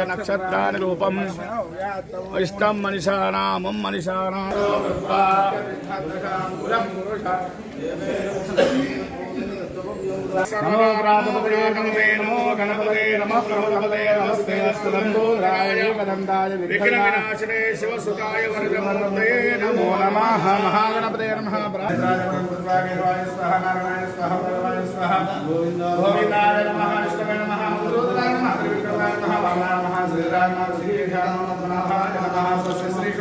नक्षत्राणि रूपम् इष्टं मनीषाणां मनीषाणां नमो प्रातपते नमो गणपते नमः प्रभुपते नमस्ते अस्तु लंबोदराय कदम्बाय विघ्नविनाशिने शिवसुताय वरदमूर्तये नमो नमः महागणपते नमः प्रातराय स्वाहा नारायणाय स्वाहा भगवाय स्वाहा गोविन्दाय नमः विष्णवे नमः मधुसूदनाय नमः त्रिविक्रमाय नमः वामनाय नमः श्रीराय नमः श्रीघाय नमः स्वस्य श्री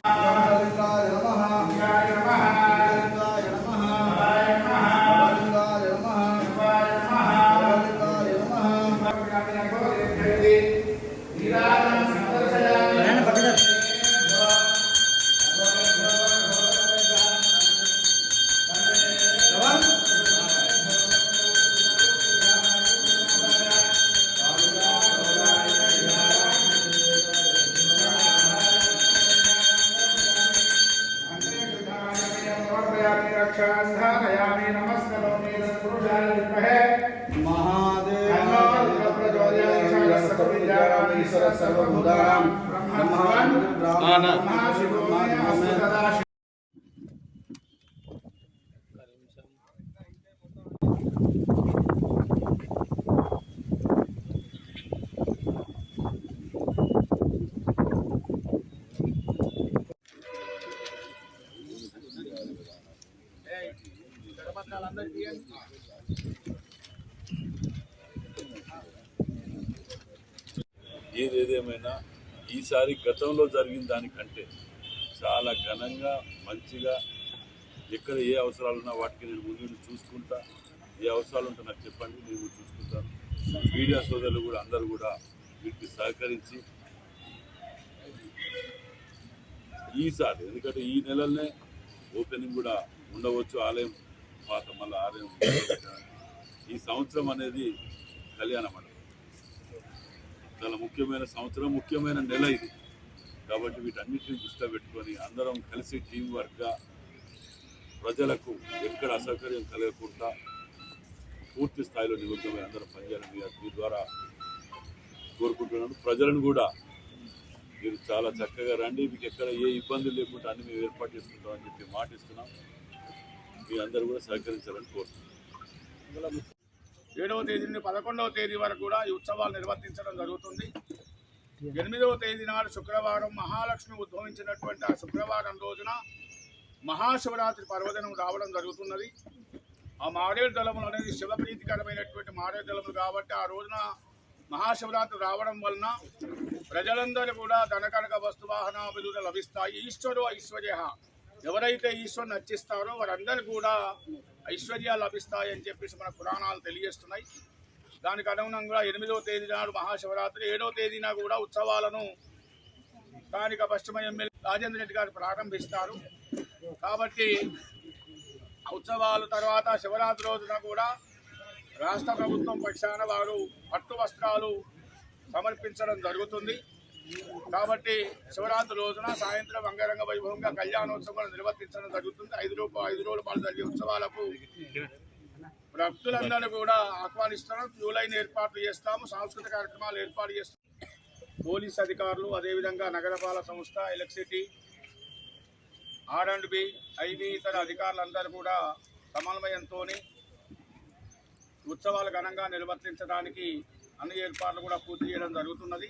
ఏదేదేమైనా ఈసారి గతంలో జరిగిన దానికంటే చాలా ఘనంగా మంచిగా ఎక్కడ ఏ అవసరాలు ఉన్నా వాటికి నేను ముందు చూసుకుంటా. ఏ అవసరాలు ఉంటే నాకు చెప్పండి, నేను చూసుకుంటాను. మీడియా సోదరులు కూడా అందరూ కూడా వీటికి సహకరించి ఈసారి, ఎందుకంటే ఈ నెలలనే ఓపెనింగ్ కూడా ఉండవచ్చు ఆలయం, పాత మళ్ళీ ఆలయం. ఈ సంవత్సరం అనేది కళ్యాణ మండపం చాలా ముఖ్యమైన సంవత్సరం, ముఖ్యమైన నెల ఇది. కాబట్టి వీటన్నిటిని దృష్టిలో పెట్టుకొని అందరం కలిసి టీం వర్క్గా ప్రజలకు ఎక్కడ అసౌకర్యం కలగకుండా పూర్తి స్థాయిలో నిమగ్నమై అందరం పనిచేయాలని మీ ద్వారా కోరుకుంటున్నాను. ప్రజలను కూడా మీరు చాలా చక్కగా రండి, మీకు ఎక్కడ ఏ ఇబ్బంది లేకుండా అన్ని మేము ఏర్పాటు చేసుకుంటామని చెప్పి మాటిస్తున్నాం. మీ అందరూ కూడా సహకరించాలని కోరుతున్నాం. 7వ తేదీ నుండి 11వ తేదీ వరకు కూడా ఈ ఉత్సవాలు నిర్వర్తించడం జరుగుతుంది. 8వ తేదీ నాడు శుక్రవారం మహాలక్ష్మి ఉద్భవించినటువంటి ఆ శుక్రవారం రోజున మహాశివరాత్రి పర్వదినం రావడం జరుగుతున్నది. ఆ మారేడు దళములు అనేది శివప్రీతికరమైనటువంటి మారేడు దళములు కాబట్టి ఆ రోజున మహాశివరాత్రి రావడం వలన ప్రజలందరూ కూడా ధనకనక వస్తువాహనాభివృద్ధి లభిస్తాయి. ఈశ్వరు ఐశ్వర్య, ఎవరైతే ఈశ్వరుని నచ్చిస్తారో వారందరూ కూడా ఐశ్వర్యాలు లభిస్తాయని చెప్పేసి మన పురాణాలు తెలియజేస్తున్నాయి. దానికి అనుగుణంగా 8వ తేదీ నాడు మహాశివరాత్రి, 7వ తేదీన కూడా ఉత్సవాలను స్థానిక పశ్చిమ ఎమ్మెల్యే రాజేంద్ర రెడ్డి గారు ప్రారంభిస్తారు. కాబట్టి ఉత్సవాల తర్వాత శివరాత్రి రోజున కూడా రాష్ట్ర ప్రభుత్వం పక్షాన వారు పట్టు వస్త్రాలు సమర్పించడం జరుగుతుంది. కాబట్టి శివరాత్రి రోజున సాయంత్రం అంగరంగ వైభవంగా కళ్యాణోత్సవాలు నిర్వర్తించడం జరుగుతుంది. 5 రోజుల పాటు జరిగే ఉత్సవాలకు భక్తులందరూ కూడా ఆహ్వానిస్తున్నాం. క్యూ లైన్ ఏర్పాట్లు చేస్తాము, సాంస్కృతిక కార్యక్రమాలు ఏర్పాటు చేస్తాము. పోలీస్ అధికారులు, అదేవిధంగా నగరపాలక సంస్థ, ఎలక్ట్రిసిటీ, R&B, ఐబీ ఇతర అధికారులందరూ కూడా సమన్వయంతో ఉత్సవాలు ఘనంగా నిర్వర్తించడానికి అన్ని ఏర్పాట్లు కూడా పూర్తి చేయడం జరుగుతున్నది.